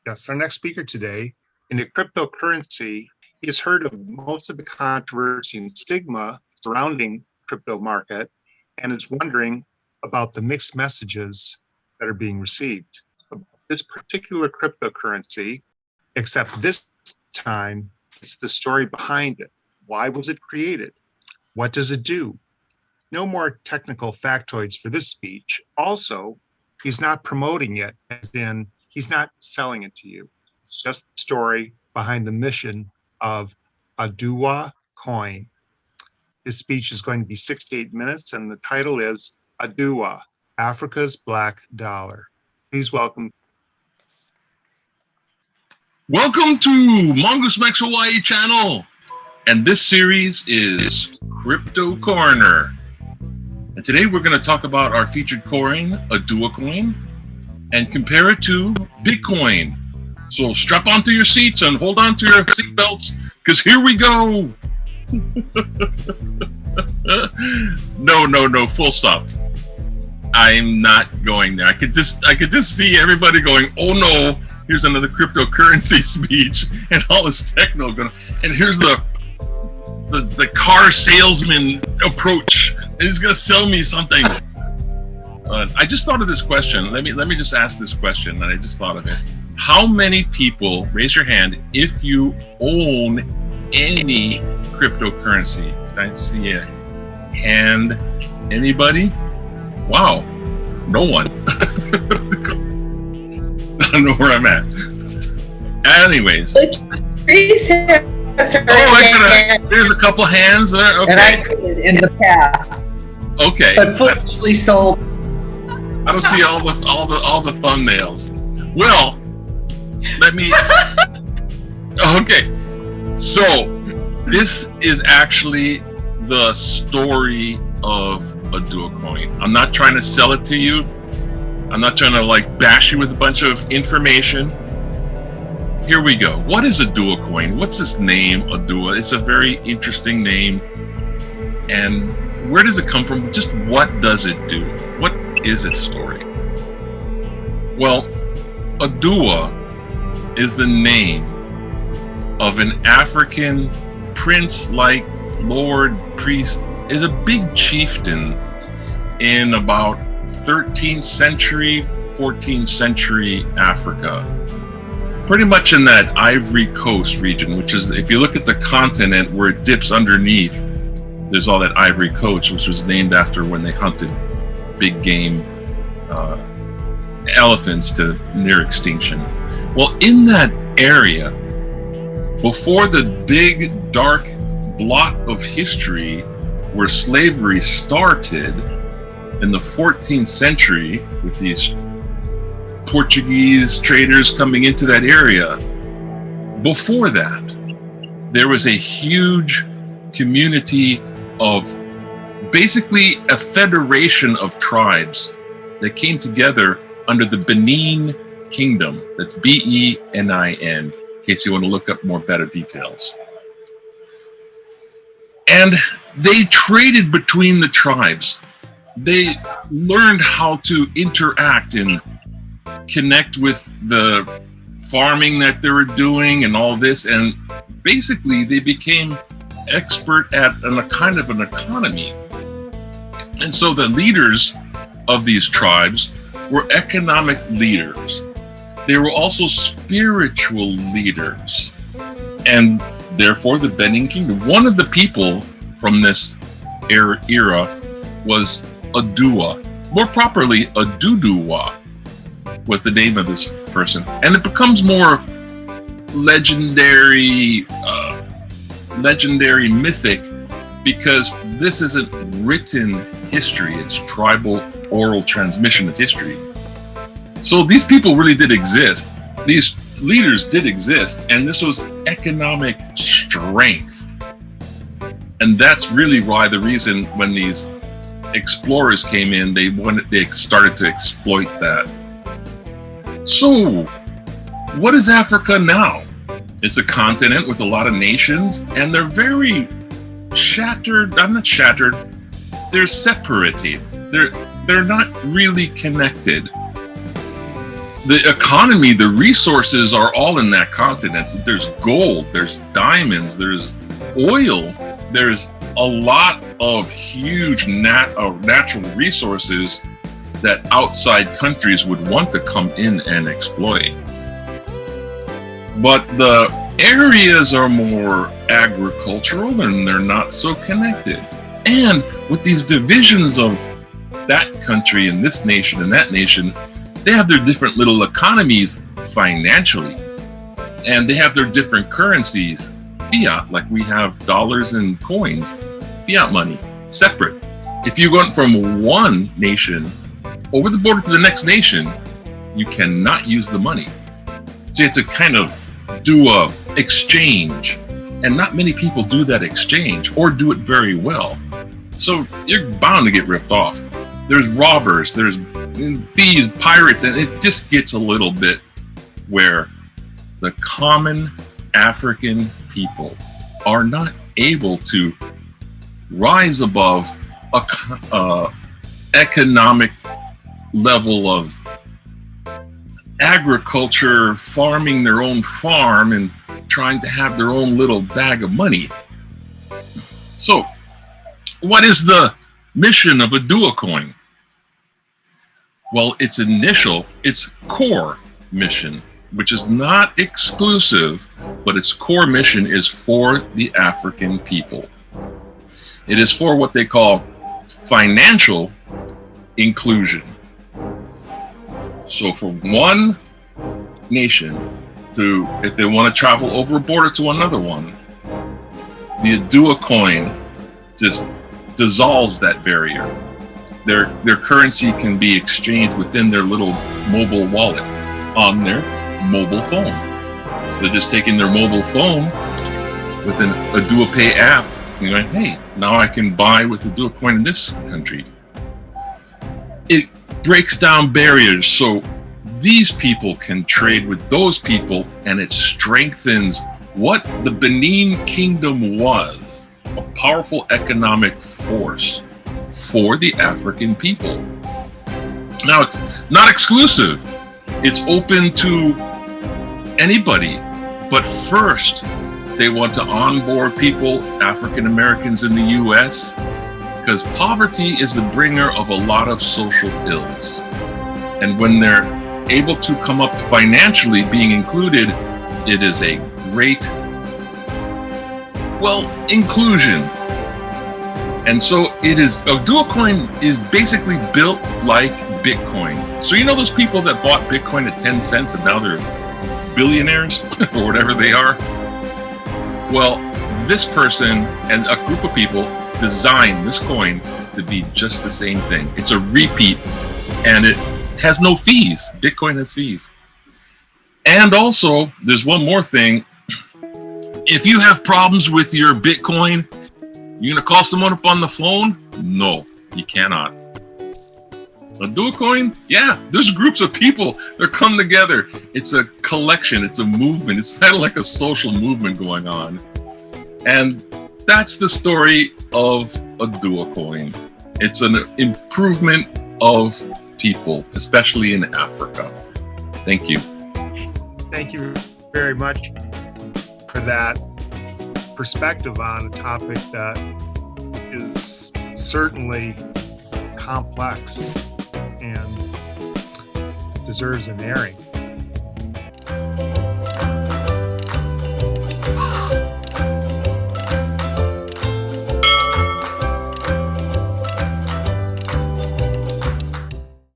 Yes, our next speaker today, in the cryptocurrency, he has heard of most of the controversy and stigma surrounding crypto market and is wondering about the mixed messages that are being received. This particular cryptocurrency, except this time, it's the story behind it. Why was it created? What does it do? No more technical factoids for this speech. Also, he's not promoting it, as in he's not selling it to you. It's just the story behind the mission of ODUWA Coin. His speech is going to be 6 to 8 minutes, and the title is ODUWA, Africa's Black Dollar. Please welcome. Welcome to Mongoose Max Hawaii channel. And this series is Crypto Corner. And today we're going to talk about our featured coin, ODUWA Coin, and compare it to Bitcoin. So strap onto your seats and hold on to your seatbelts, because here we go. No, full stop. I'm not going there. I could just see everybody going, oh no, here's another cryptocurrency speech and all this techno going, and here's the car salesman approach. He's gonna sell me something. I just thought of this question. Let me just ask this question, and I just thought of it. How many people, raise your hand, if you own any cryptocurrency? Did I see a hand? Anybody? Wow, no one. I don't know where I'm at. Anyways. There's a couple hands there. Okay. And I did in the past. Okay. But foolishly sold. I don't see all the thumbnails. Well, let me. Okay. So this is actually the story of ODUWA Coin. I'm not trying to sell it to you. I'm not trying to like bash you with a bunch of information. Here we go. What is ODUWA Coin? What's this name, ODUWA? It's a very interesting name. And where does it come from? Just what does it do? What is its story? Well, ODUWA is the name of an African prince-like lord, priest, is a big chieftain in about 13th century, 14th century Africa. Pretty much in that Ivory Coast region, which is, if you look at the continent where it dips underneath, there's all that Ivory Coast, which was named after when they hunted big game elephants to near extinction. Well, in that area, before the big dark blot of history where slavery started in the 14th century with these Portuguese traders coming into that area, before that, there was a huge community of basically a federation of tribes that came together under the Benin Kingdom. That's Benin, in case you want to look up more better details. And they traded between the tribes. They learned how to interact and connect with the farming that they were doing and all this, and basically they became expert at a kind of an economy. And so the leaders of these tribes were economic leaders. They were also spiritual leaders, and therefore the Benin Kingdom. One of the people from this era was ODUWA, more properly ODUWA was the name of this person, and it becomes more legendary, mythic, because this isn't written history, it's tribal oral transmission of history. So these people really did exist. These leaders did exist, and this was economic strength. And that's really why the reason when these explorers came in, they started to exploit that. So, what is Africa now? It's a continent with a lot of nations, and they're very shattered. I'm not shattered. They're separated. they're not really connected. The economy, the resources are all in that continent. There's gold, there's diamonds, there's oil, there's a lot of huge natural resources that outside countries would want to come in and exploit. But the areas are more agricultural and they're not so connected. And with these divisions of that country and this nation and that nation, they have their different little economies financially. And they have their different currencies, fiat, like we have dollars and coins, fiat money, separate. If you went from one nation over the border to the next nation, you cannot use the money. So you have to kind of do a exchange, and not many people do that exchange or do it very well. So you're bound to get ripped off. There's robbers, there's thieves, pirates, and it just gets a little bit where the common African people are not able to rise above a economic level of agriculture, farming their own farm and trying to have their own little bag of money. So what is the mission of ODUWA Coin? Well, its core mission, which is not exclusive, but its core mission is for the African people. It is for what they call financial inclusion. So for one nation if they want to travel over a border to another one, the ODUWA Coin just dissolves that barrier. Their currency can be exchanged within their little mobile wallet on their mobile phone. So they're just taking their mobile phone with an ODUWA Pay app and going, hey, now I can buy with ODUWA Coin in this country. It breaks down barriers so these people can trade with those people, and it strengthens what the Benin Kingdom was, a powerful economic force for the African people. Now, it's not exclusive. It's open to anybody, but first they want to onboard people, African Americans in the US, because poverty is the bringer of a lot of social ills. And when they're able to come up financially being included, it is a great, inclusion. And so ODUWA Coin is basically built like Bitcoin. So you know those people that bought Bitcoin at 10 cents and now they're billionaires or whatever they are? Well, this person and a group of people designed this coin to be just the same thing. It's a repeat, and it has no fees. Bitcoin has fees. And also, there's one more thing. If you have problems with your Bitcoin, you gonna call someone up on the phone? No, you cannot. ODUWA Coin? Yeah, there's groups of people that come together. It's a collection, it's a movement. It's kind of like a social movement going on. And that's the story of ODUWA Coin. It's an improvement of people, especially in Africa. Thank you. Thank you very much for that perspective on a topic that is certainly complex and deserves an airing.